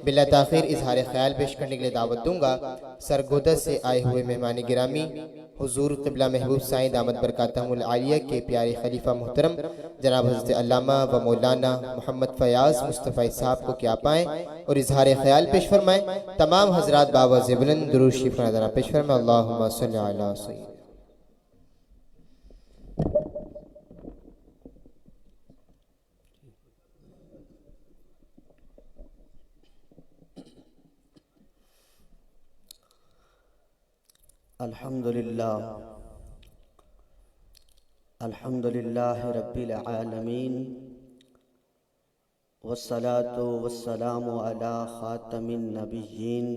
बिला ताखिर इजहार ख्याल पेश करने के लिए दावत दूंगा सरगोदा से आए हुए मेहमान गिरामी हुजूर क़िबला महबूब साईं दामद बरकातहुल आलिया के प्यारे खलीफा मोहतरम जनाब हज़रत अल्लामा व मौलाना मोहम्मद फयाज मुस्तफ़ा साहब को क्या पाएँ और इजहार ख्याल पेश फरमाएँ। तमाम हजरात बावज़ बुलंद दुरूद शरीफ नज़राना पेश फरमाएँ। अल्लाहुम्मा सल्लि अला सय्यिदना। अल्हम्दुलिल्लाह रब्बिल आलमीन वस्सलातु वस्सलामु अला खातमिन नबिय्यीन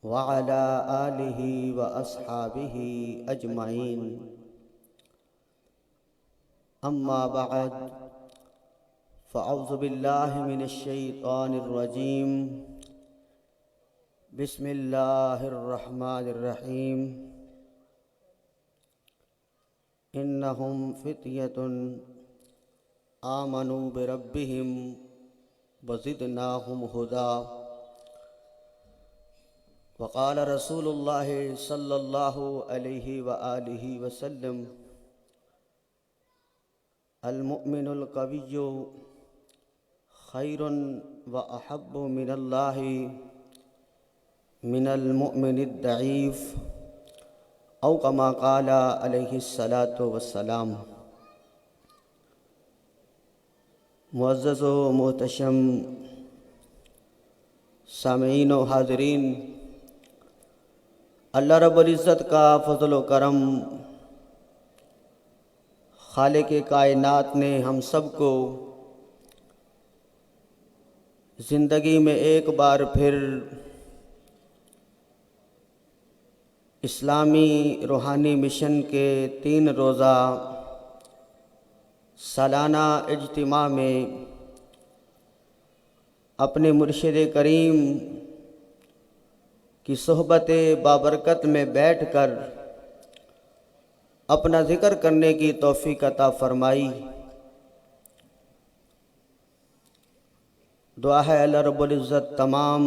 व अला आलिहि व अस्हाबिहि अजमाइन। अम्मा बअद फ़अऊज़ु बिल्लाहि मिनश शैतानिर रजीम। बिस्मिल्लाहिर रहमानिर रहीम। इन्नहुम फ़ित्यतुन आमनू बिरब्बिहिम वज़िदनाहुम हुदा। वक़ाल रसूलुल्लाहि सल्लल्लाहु अलैहि व आलिहि वसल्लम अल मुअमिनुल क़विय्यु खैरुन व अहब्बु मिनल्लाहि मिनल मुअमिनिद दईफ़ औ कमा क़ाला अलैहिस्सलातु वस्सलाम। मुअज़्ज़ज़ व मोहतशम सामीईन व हाज़रीन, अल्लाह रब्बुल इज़्ज़त का फ़ज़ल व करम खालिक़े कायनात ने हम सब को ज़िंदगी में एक बार फिर इस्लामी रूहानी मिशन के 3 रोज़ा सालाना इज्तिमा में अपने मुर्शिद करीम की सोहबत बाबरकत में बैठकर अपना ज़िक्र करने की तौफ़ीक़ अता फ़रमाई। दुआ है अल्लाह रब्बुल इज़्ज़त तमाम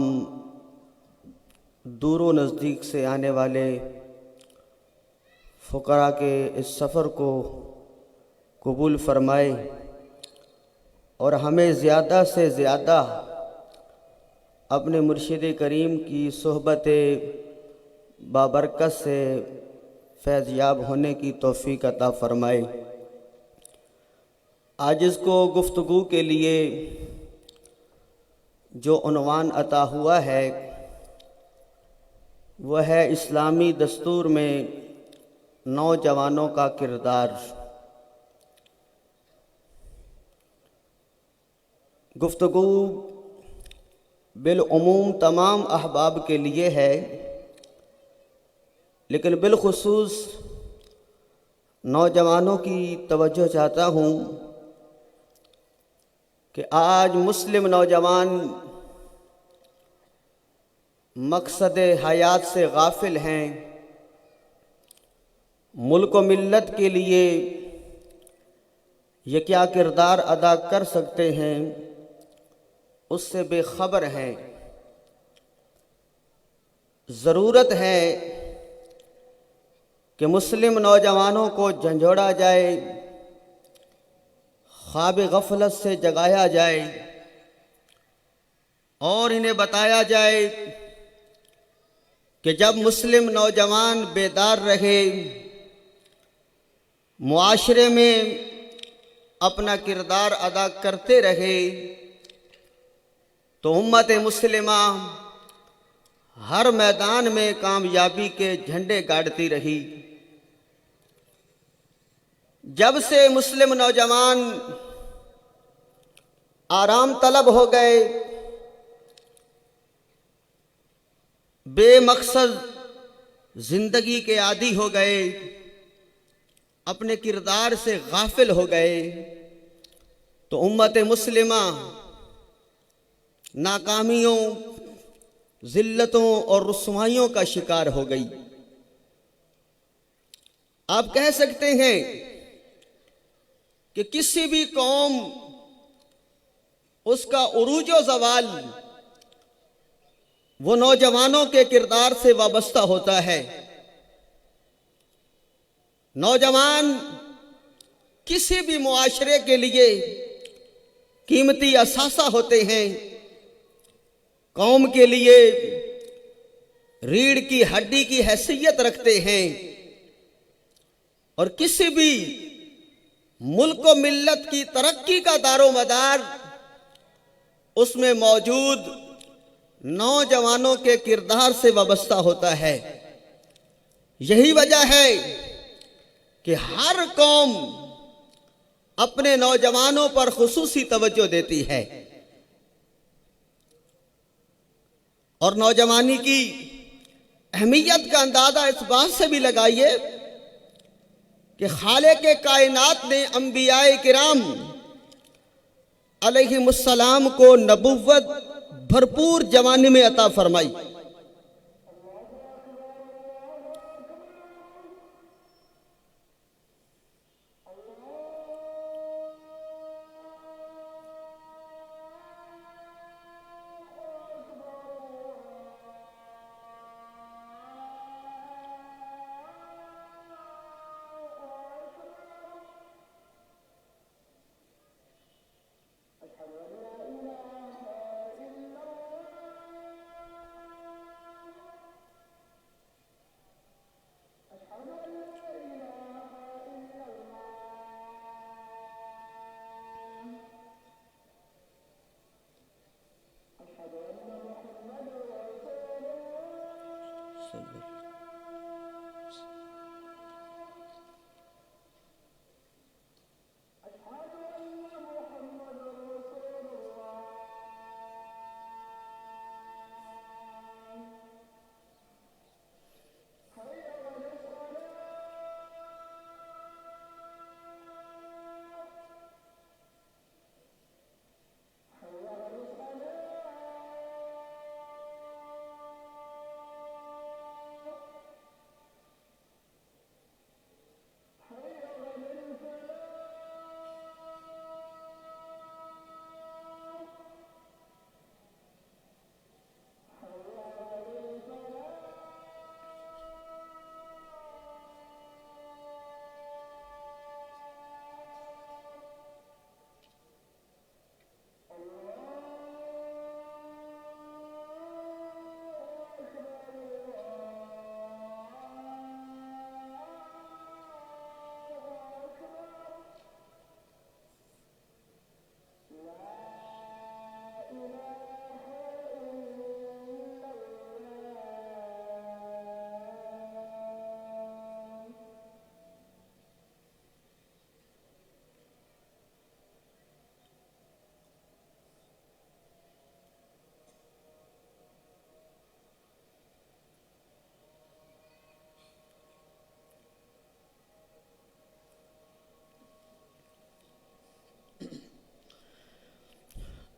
दूर व नज़दीक से आने वाले फ़ुक़रा के इस सफ़र को कबूल फ़रमाए और हमें ज़्यादा से ज़्यादा अपने मुर्शिद करीम की सोहबत बाबरकत से फैज़याब होने की तौफ़ीक़ अता फ़रमाए। आज इसको गुफ्तगू के लिए जो उन्वान अता हुआ है वह है इस्लामी दस्तूर में नौजवानों का किरदार। गुफ्तगू बिलउमूम तमाम अहबाब के लिए है, लेकिन बिलखुसूस नौजवानों की तवज्जो चाहता हूँ कि आज मुस्लिम नौजवान मकसद हयात से गाफिल हैं। मुल्क व मिल्लत के लिए ये क्या किरदार अदा कर सकते हैं उससे बेखबर हैं। ज़रूरत है कि मुस्लिम नौजवानों को झंझोड़ा जाए, ख्वाब गफलत से जगाया जाए और इन्हें बताया जाए कि जब मुस्लिम नौजवान बेदार रहे, मुआशरे में अपना किरदार अदा करते रहे, तो उम्मत मुस्लिमा हर मैदान में कामयाबी के झंडे गाड़ती रही। जब से मुस्लिम नौजवान आराम तलब हो गए, बेमकसद जिंदगी के आदी हो गए, अपने किरदार से गाफिल हो गए, तो उम्मत मुस्लिमा नाकामियों, जिल्लतों और रुस्वाइयों का शिकार हो गई। आप कह सकते हैं कि किसी भी कौम उसका उरूज व ज़वाल वो नौजवानों के किरदार से वाबस्ता होता है। नौजवान किसी भी मुआशरे के लिए कीमती असासा होते हैं, कौम के लिए रीढ़ की हड्डी की हैसियत रखते हैं और किसी भी मुल्क व मिल्लत की तरक्की का दारोमदार उसमें मौजूद नौजवानों के किरदार से वाबस्ता होता है। यही वजह है कि हर कौम अपने नौजवानों पर खुसूसी तवज्जो देती है और नौजवानी की अहमियत का अंदाजा इस बात से भी लगाइए कि खालिक़े कायनात ने अंबियाए किराम अलैहिमुस्सलाम को नबुव्वत भरपूर जवानी में अता फरमाई।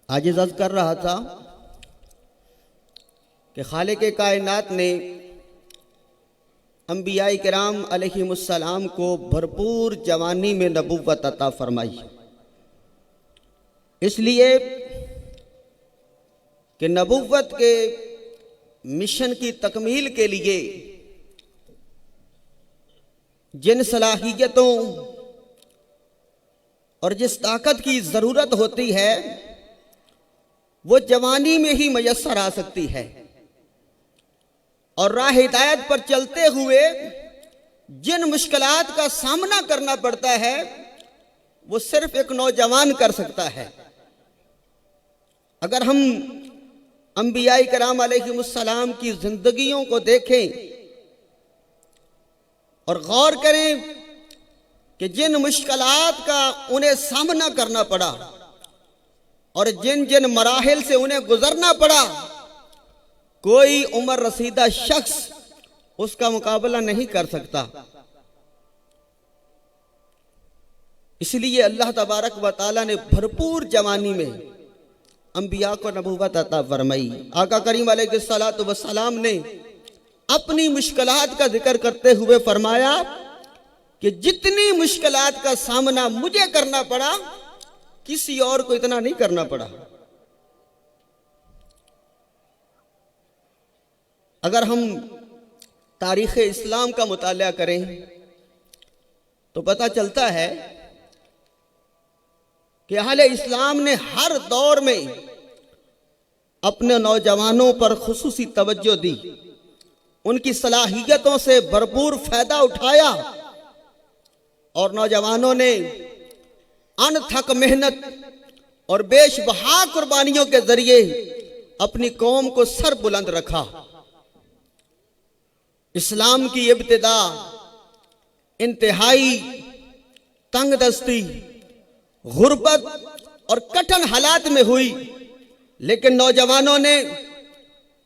आज अर्ज कर रहा था कि खालिक़े कायनात ने अंबियाए किराम अलैहिमुस्सलाम को भरपूर जवानी में नबुव्वत अता फरमाई, इसलिए कि नबुव्वत के मिशन की तकमील के लिए जिन सलाहियतों और जिस ताकत की ज़रूरत होती है वो जवानी में ही मयस्सर आ सकती है और राह हिदायत पर चलते हुए जिन मुश्किलात का सामना करना पड़ता है वो सिर्फ एक नौजवान कर सकता है। अगर हम अंबियाए किराम अलैहिमुस्सलाम की जिंदगियों को देखें और गौर करें कि जिन मुश्किलात का उन्हें सामना करना पड़ा और जिन जिन मराहिल से उन्हें गुजरना पड़ा, कोई उम्र रसीदा शख्स उसका मुकाबला नहीं कर सकता। इसलिए अल्लाह तबारक व तआला ने भरपूर जवानी में अंबिया को नबूवत अता फरमाई। आका करीम अलैहिस्सलातु वस्सलाम ने अपनी मुश्किलात का जिक्र करते हुए फरमाया कि जितनी मुश्किलात का सामना मुझे करना पड़ा किसी और को इतना नहीं करना पड़ा। अगर हम तारीख़ इस्लाम का मुताला करें तो पता चलता है कि अहले इस्लाम ने हर दौर में अपने नौजवानों पर खुसूसी तवज्जो दी, उनकी सलाहियतों से भरपूर फायदा उठाया और नौजवानों ने अनथक मेहनत और बेशबहा कुर्बानियों के जरिए अपनी कौम को सर बुलंद रखा। इस्लाम की इब्तिदा इंतहाई तंगदस्ती, गुर्बत और कठिन हालात में हुई, लेकिन नौजवानों ने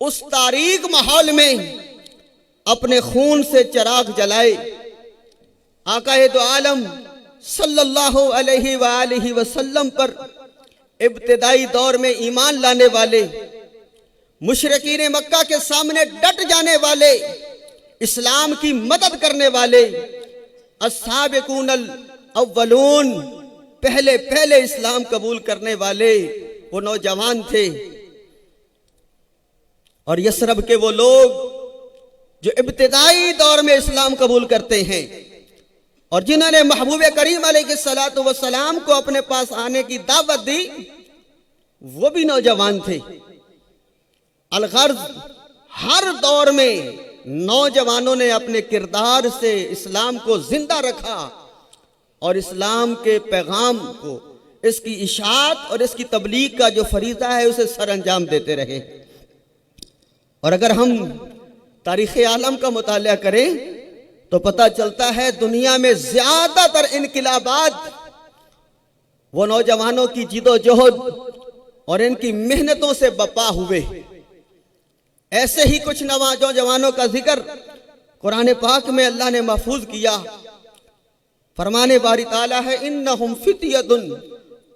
उस तारीक माहौल में अपने खून से चिराग जलाए। आकाए दो आलम सल्लल्लाहु अलैहि वसल्लम पर इब्तिदाई दौर में ईमान लाने वाले, मुशरिकीन मक्का के सामने डट जाने वाले, इस्लाम की मदद करने वाले अस्साबिकूनल अव्वलून, पहले पहले इस्लाम कबूल करने वाले वो नौजवान थे। और यसरब के वो लोग जो इब्तिदाई दौर में इस्लाम कबूल करते हैं और जिन्होंने महबूब करीम अलैहिस्सलातु वस्सलाम को अपने पास आने की दावत दी, वो भी नौजवान थे। अलगर्ज हर दौर में नौजवानों ने अपने किरदार से इस्लाम को जिंदा रखा और इस्लाम के पैगाम को, इसकी इशाअत और इसकी तबलीग का जो फरीज़ा है उसे सर अंजाम देते रहे। और अगर हम तारीख़ आलम का मुताला करें तो पता चलता है दुनिया में ज्यादातर इनकिलाबात वो नौजवानों की जिदोजहद और इनकी मेहनतों से बपा हुए। ऐसे ही कुछ नौजवानों का जिक्र कुरान पाक में अल्लाह ने महफूज किया। फरमाने बारी ताला है, इन्नहुम फित्यतुन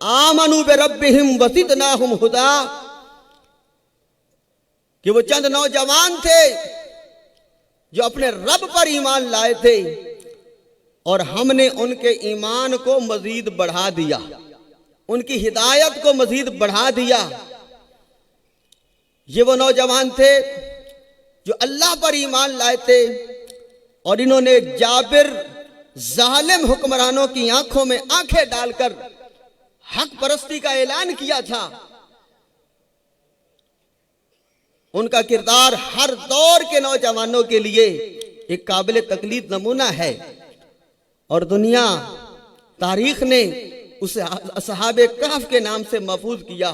आमनू बिरब्बिहिम वज़िदनाहुम हुदा, कि वो चंद नौजवान थे जो अपने रब पर ईमान लाए थे और हमने उनके ईमान को मजीद बढ़ा दिया, उनकी हिदायत को मजीद बढ़ा दिया। ये वो नौजवान थे जो अल्लाह पर ईमान लाए थे और इन्होंने जाबिर जालिम हुक्मरानों की आंखों में आंखें डालकर हक परस्ती का ऐलान किया था। उनका किरदार हर दौर के नौजवानों के लिए एक काबिल तकलीद नमूना है और दुनिया तारीख ने उसे असहाबे कहफ के नाम से महफूज किया।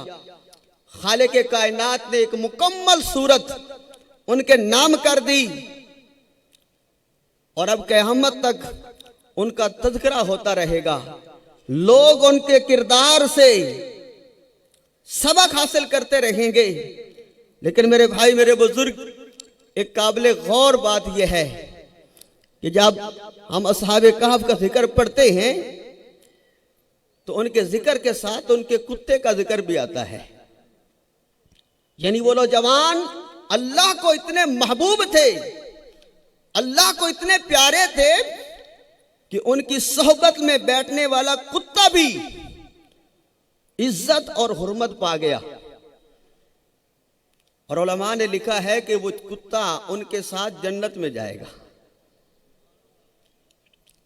खालिक कायनात ने एक मुकम्मल सूरत उनके नाम कर दी और अब क़यामत तक उनका तज़किरा होता रहेगा। लोग उनके किरदार से सबक हासिल करते रहेंगे। लेकिन मेरे भाई, मेरे बुजुर्ग, एक काबिल गौर बात यह है कि जब हम असहाबे कहफ का जिक्र पढ़ते हैं तो उनके जिक्र के साथ उनके कुत्ते का जिक्र भी आता है। यानी वो नौजवान अल्लाह को इतने महबूब थे, अल्लाह को इतने प्यारे थे कि उनकी सोहबत में बैठने वाला कुत्ता भी इज्जत और हुर्मत पा गया। और उलमा ने लिखा है कि वो कुत्ता उनके साथ जन्नत में जाएगा।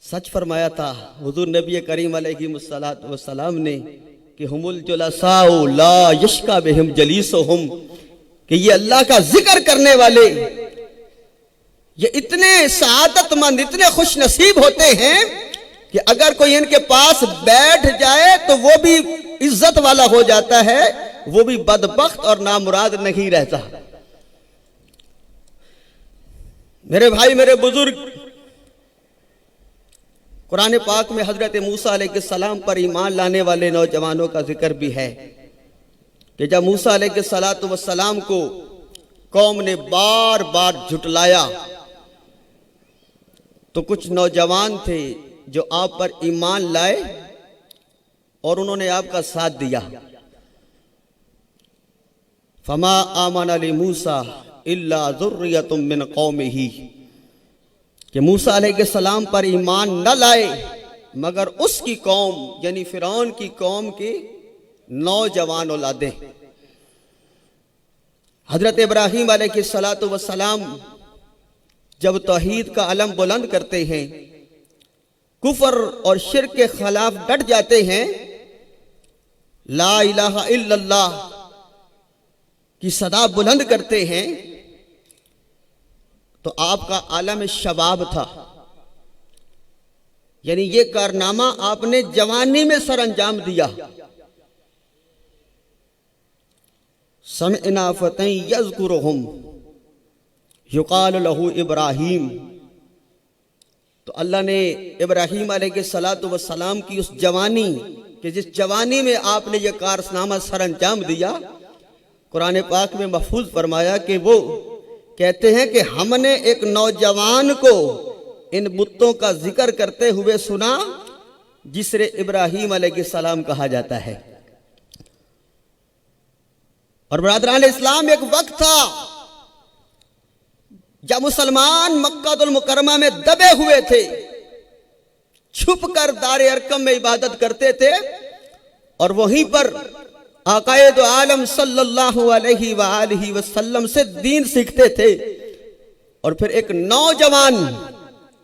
सच फरमाया था हुजूर नबी करीम अलैहिस्सलातु वस्सलाम ने कि हुमुल जुलसाउ ला यश्का बिहिम जलीसुहुम, कि ये अल्लाह का जिक्र करने वाले ये इतने सआदतमंद, इतने खुश नसीब होते हैं कि अगर कोई इनके पास बैठ जाए तो वो भी इज्जत वाला हो जाता है, वो भी बदबख्त और नामुराद नहीं रहता। मेरे भाई, मेरे बुजुर्ग, कुरान पाक में हजरत मूसा अलैहिस्सलाम पर ईमान लाने वाले नौजवानों का जिक्र भी है कि जब मूसा अलैहिस्सलाम को कौम ने बार बार झुटलाया तो कुछ नौजवान थे जो आप पर ईमान लाए और उन्होंने आपका साथ दिया। फमा आमन अली मूसा इल्ला ज़ुर्रियतुम मिन कौमिही, कि मूसा अलैहिस्सलाम पर ईमान न लाए मगर उसकी कौम यानी फिरौन की कौम की नौजवान औलादें। हजरत इब्राहीम अलैहिस्सलातु वस्सलाम जब तौहीद का अलम बुलंद करते हैं, कुफर और शिर्क के खिलाफ डट जाते हैं, ला इलाहा इल्लल्लाह की सदा बुलंद करते हैं, तो आपका आलम शबाब था, यानी ये कारनामा आपने जवानी में सर अंजाम दिया। समअना फतन यज़कुरुहुम युकाल लहू इब्राहीम। तो अल्लाह ने इब्राहीम अलैहिस्सलातु वस्सलाम की उस जवानी कि जिस जवानी में आपने ये कारनामा सर अंजाम दिया, कुरान पाक में महफूज फरमाया कि वो कहते हैं कि हमने एक नौजवान को इन बुतों का जिक्र करते हुए सुना जिसे इब्राहीम अलैहिस्सलाम कहा जाता है। और बरादरान इस्लाम, एक वक्त था जब मुसलमान मक्कातुल मुकर्रमा में दबे हुए थे, छुप कर दारे अरकम में इबादत करते थे और वहीं पर आकाए दो आलम सल्लल्लाहु अलैहि वसल्लम से दीन सीखते थे। और फिर एक नौजवान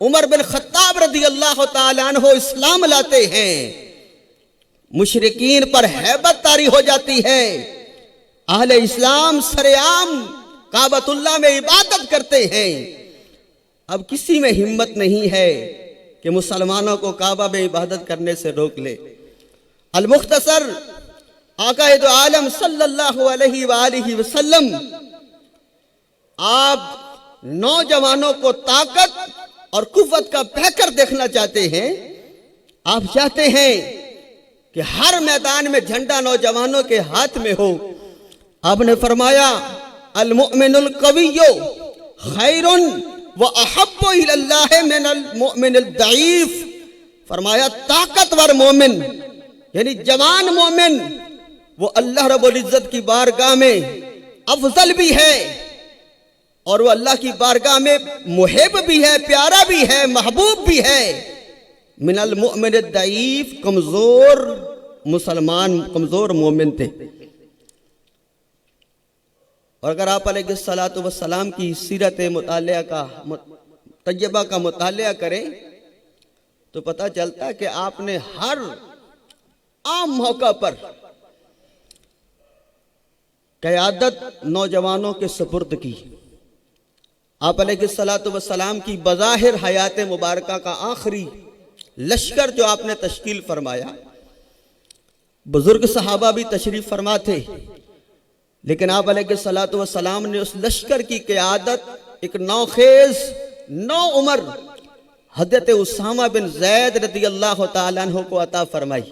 उमर बिन खत्ताब रदी अल्लाह ताला अन्हु इस्लाम लाते हैं, मुशरिकीन पर हैबत तारी हो जाती है, अहले इस्लाम सरेआम काबतुल्लाह में इबादत करते हैं। अब किसी में हिम्मत नहीं है कि मुसलमानों को काबा में इबादत करने से रोक ले। अल मुख्तसर आकाए दो आलम सल्लल्लाहु अलैहि वसल्लम आप नौजवानों को ताकत और कुव्वत का बहकर देखना चाहते हैं। आप चाहते हैं कि हर मैदान में झंडा नौजवानों के हाथ में हो। आपने फरमाया अल मुमिनुल कविय्यु खैरुन व अहब्बु इलल्लाह मिनल मुमिनिल दईफ। फरमाया ताकतवर मोमिन यानी जवान मोमिन वो अल्लाह रब्बुल इज्जत की बारगाह में अफजल भी है और वो अल्लाह की बारगाह में मुहिब भी है, प्यारा भी है, महबूब भी है। मिनल मुमिनिल दईफ, कमजोर मुसलमान, कमजोर मोमिन थे। और अगर आप अलैहिस्सलातु वस्सलाम की सीरत मुतालिया का तज्जुबा का मुतालिया करें तो पता चलता है कि आपने हर आम मौका पर क़यादत नौजवानों के सुपुर्द की। आप अलैहिस्सलातु वस्सलाम की बज़ाहिर हयात मुबारका का आखिरी लश्कर जो आपने तश्कील फरमाया, बुजुर्ग सहाबा भी तशरीफ फरमा थे, लेकिन आप अलैहिस्सलातु वस्सलाम ने उस लश्कर की क़यादत एक नौखेज नौ उम्र हज़रत उसामा बिन ज़ैद रज़ी अल्लाह ताला अन्हु को अता फरमाई।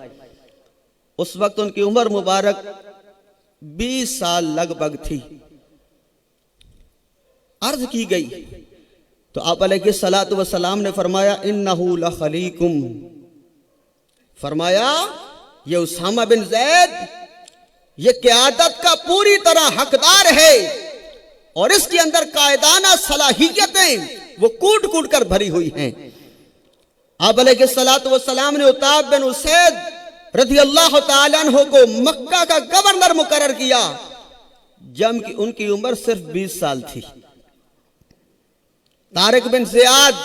उस वक्त उनकी उम्र मुबारक 20 साल लगभग थी। अर्ज की गई तो आप अलैहिस्सलातु वस्सलाम ने फरमाया इन्नहु लखलीकुम। फरमाया ये उसामा बिन ज़ैद ये क़यादत का पूरी तरह हकदार है और इसके अंदर कायदाना सलाहियतें वो कूट कूट कर भरी हुई हैं। आप अलैहिस्सलातु वस्सलाम ने उताब बिन उसैद रज़ी अल्लाह ताला अन्हु को मक्का का गवर्नर मुकर्रर किया जब उनकी उम्र सिर्फ 20 साल थी। तारिक बिन ज़ियाद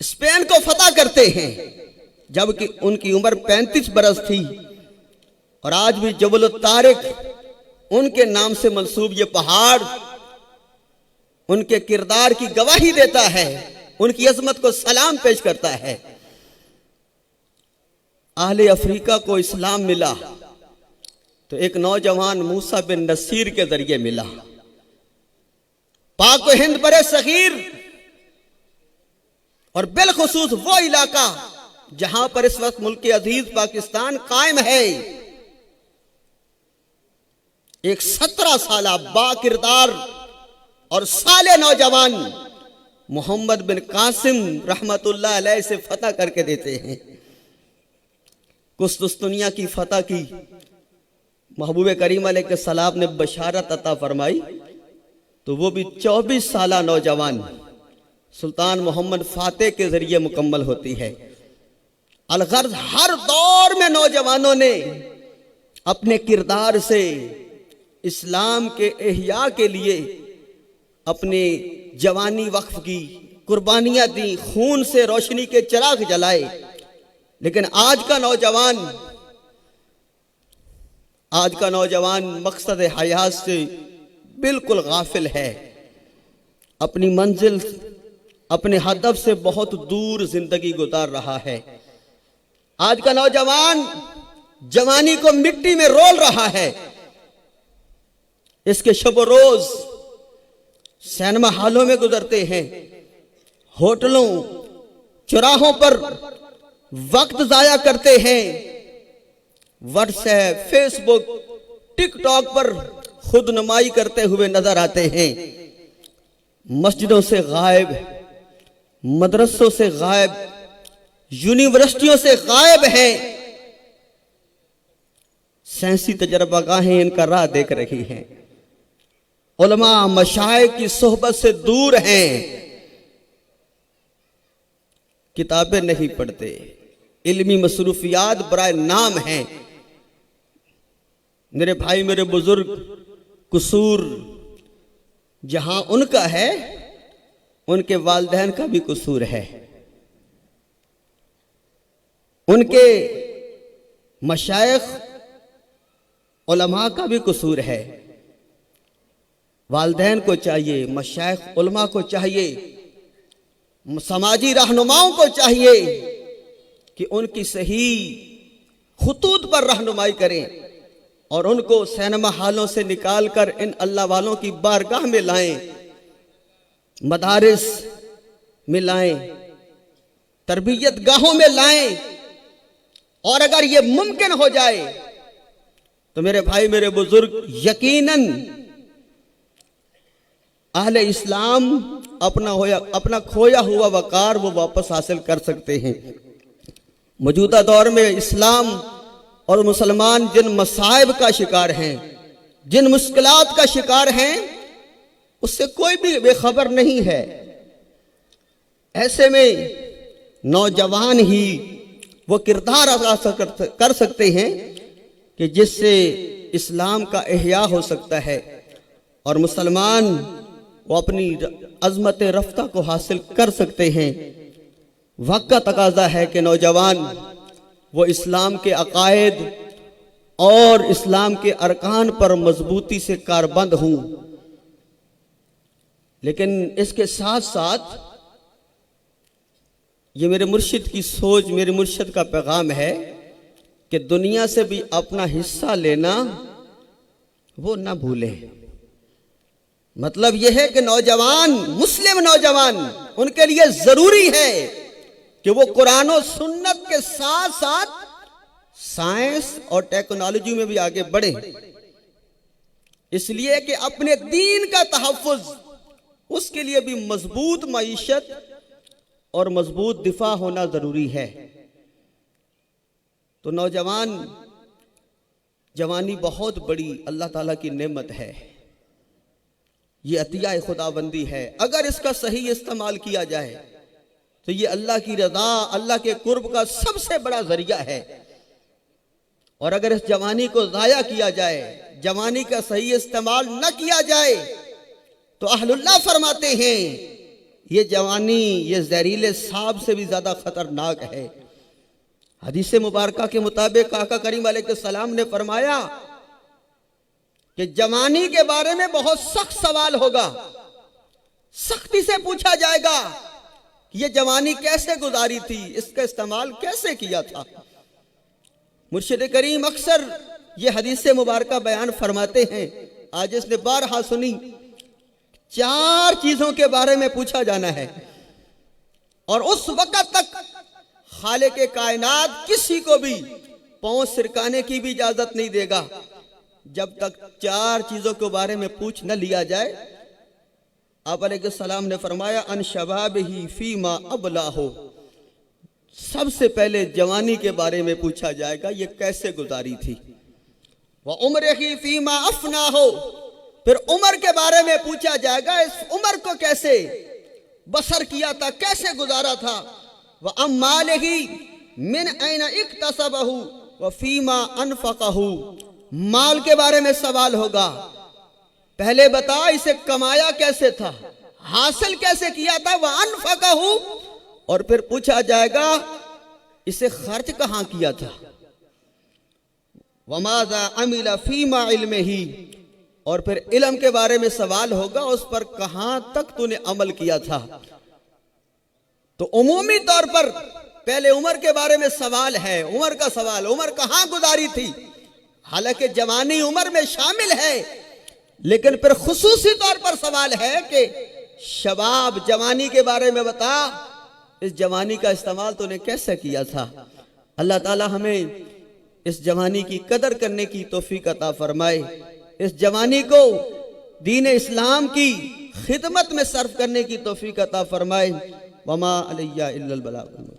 स्पेन को फतह करते हैं जबकि उनकी उम्र 35 बरस थी। और आज भी जबल तारिक उनके नाम से मंसूब ये पहाड़ उनके किरदार की गवाही देता है, उनकी अजमत को सलाम पेश करता है। अहले अफ्रीका को इस्लाम मिला तो एक नौजवान मूसा बिन नसीर के जरिए मिला। पाक हिंद बरे सगीर और बिलखुसूस वो इलाका जहां पर इस वक्त मुल्क अजीज पाकिस्तान कायम है, एक 17 साल बाकिरदार और साले नौजवान मोहम्मद बिन कासिम रहमतुल्लाह अलैह से फतह करके देते हैं। कुस्तुस्तुनिया की फतह की महबूब करीम अलैहिस्सलाम ने बशारत अता फरमाई तो वो भी 24 साल नौजवान सुल्तान मोहम्मद फातेह के जरिए मुकम्मल होती है। अलगर्ज हर दौर में नौजवानों ने अपने किरदार से इस्लाम के एहया के लिए अपने जवानी वक्फ की, कुर्बानियां दी, खून से रोशनी के चिराग जलाए। लेकिन आज का नौजवान मकसद हयात से बिल्कुल गाफिल है। अपनी मंजिल, अपने हदफ से बहुत दूर जिंदगी गुजार रहा है। आज का नौजवान जवानी को मिट्टी में रोल रहा है। इसके शब रोज सिनेमा हॉलों में गुजरते हैं, होटलों, चौराहों पर वक्त जाया करते हैं, व्हाट्सएप, फेसबुक, टिकटॉक पर खुद नुमाई करते हुए नजर आते हैं। मस्जिदों से गायब, मदरसों से गायब, यूनिवर्सिटियों से गायब हैं। साइंसी तजर्बागाहें इनका राह देख रही हैं। उलमा मशाइख की सोहबत से दूर हैं, किताबें नहीं पढ़ते, इल्मी मसरूफियात बराए नाम हैं। मेरे भाई, मेरे बुजुर्ग, कसूर जहां उनका है, उनके वालिदैन का भी कसूर है, उनके मशाइख उलमा का भी कसूर है। वालिदैन को चाहिए, मशाइख उलमा को चाहिए, समाजी रहनुमाओं को चाहिए कि उनकी सही खुतूत पर रहनुमाई करें और उनको सिनेमा हॉलों से निकालकर इन अल्लाह वालों की बारगाह में लाएं, मदारिस में लाएं, तरबियत गाहों में लाएं। और अगर ये मुमकिन हो जाए तो मेरे भाई, मेरे बुजुर्ग, यकीनन अहले इस्लाम अपना खोया हुआ वकार वो वापस हासिल कर सकते हैं। मौजूदा दौर में इस्लाम और मुसलमान जिन मसाइब का शिकार हैं, जिन मुश्किलात का शिकार हैं, उससे कोई भी बेखबर नहीं है। ऐसे में नौजवान ही वो किरदार अदा कर सकते हैं कि जिससे इस्लाम का एहया हो सकता है और मुसलमान वो अपनी अजमत रफ्ता को हासिल कर सकते हैं। वक्त का तकाजा है कि नौजवान वो इस्लाम के अकायद और इस्लाम के अरकान पर मजबूती से कारबंद हूं। लेकिन इसके साथ साथ ये मेरे मुर्शिद की सोच, मेरे मुर्शिद का पैगाम है कि दुनिया से भी अपना हिस्सा लेना वो ना भूले। मतलब यह है कि नौजवान, मुस्लिम नौजवान, उनके लिए जरूरी है कि वो कुरान और सुन्नत के साथ साथ साइंस और टेक्नोलॉजी में भी आगे बढ़े, इसलिए कि अपने दीन का तहफ्फुज, उसके लिए भी मजबूत मईशत और मजबूत दिफा होना जरूरी है। तो नौजवान, जवानी बहुत बड़ी अल्लाह ताला की नेमत है, ये अतिया खुदाबंदी है। अगर इसका सही इस्तेमाल किया जाए तो ये अल्लाह की रज़ा, अल्लाह के कुर्ब का सबसे बड़ा जरिया है। और अगर इस जवानी को ज़ाया किया जाए, जवानी का सही इस्तेमाल न किया जाए, तो अहलुल्लाह फरमाते हैं ये जवानी, ये जहरीले सांप से भी ज्यादा खतरनाक है। हदीस मुबारका के मुताबिक आका करीम अलैहिस्सलाम ने फरमाया कि जवानी के बारे में बहुत सख्त सवाल होगा, सख्ती से पूछा जाएगा कि ये जवानी कैसे गुजारी थी, इसका इस्तेमाल कैसे किया था। मुर्शिद करीम अक्सर ये हदीस मुबारका बयान फरमाते हैं, आज इसने बारहा सुनी, 4 चीजों के बारे में पूछा जाना है और उस वक्त तक खालिक कायनात किसी को भी पांव सिरकाने की भी इजाजत नहीं देगा जब तक 4 चीजों के बारे में पूछ न लिया जाए। आप अलैहिस्सलाम ने फरमाया अन शबाबिही फीमा अबला हो, सबसे पहले जवानी के बारे में पूछा जाएगा, ये कैसे गुजारी थी। व उम्रही फीमा अफना हो, फिर उम्र के बारे में पूछा जाएगा, इस उम्र को कैसे बसर किया था, कैसे गुजारा था। व अम्मालिही मिन ऐना इक्तसबहु व फीमा अनफकहु, माल के बारे में सवाल होगा पहले बता इसे कमाया कैसे था, हासिल कैसे किया था, वह अनफक़हू, और फिर पूछा जाएगा इसे खर्च कहां किया था। वमाज़ा अमिला फीमा इल्मिही, और फिर इल्म के बारे में सवाल होगा, उस पर कहां तक तूने अमल किया था। तो उमूमी तौर पर पहले उम्र के बारे में सवाल है, उम्र का सवाल, उम्र कहां गुजारी थी, हालांकि जवानी उम्र में शामिल है, लेकिन फिर खुसूसी तौर पर सवाल है कि शबाब जवानी के बारे में बता, इस जवानी का इस्तेमाल तूने कैसे किया था। अल्लाह ताला हमें इस जवानी की कदर करने की तौफीक अता फरमाए, इस जवानी को दीन इस्लाम की खिदमत में सर्फ करने की तौफीक अता फरमाए। वमा अलैया इल्लल बलाग।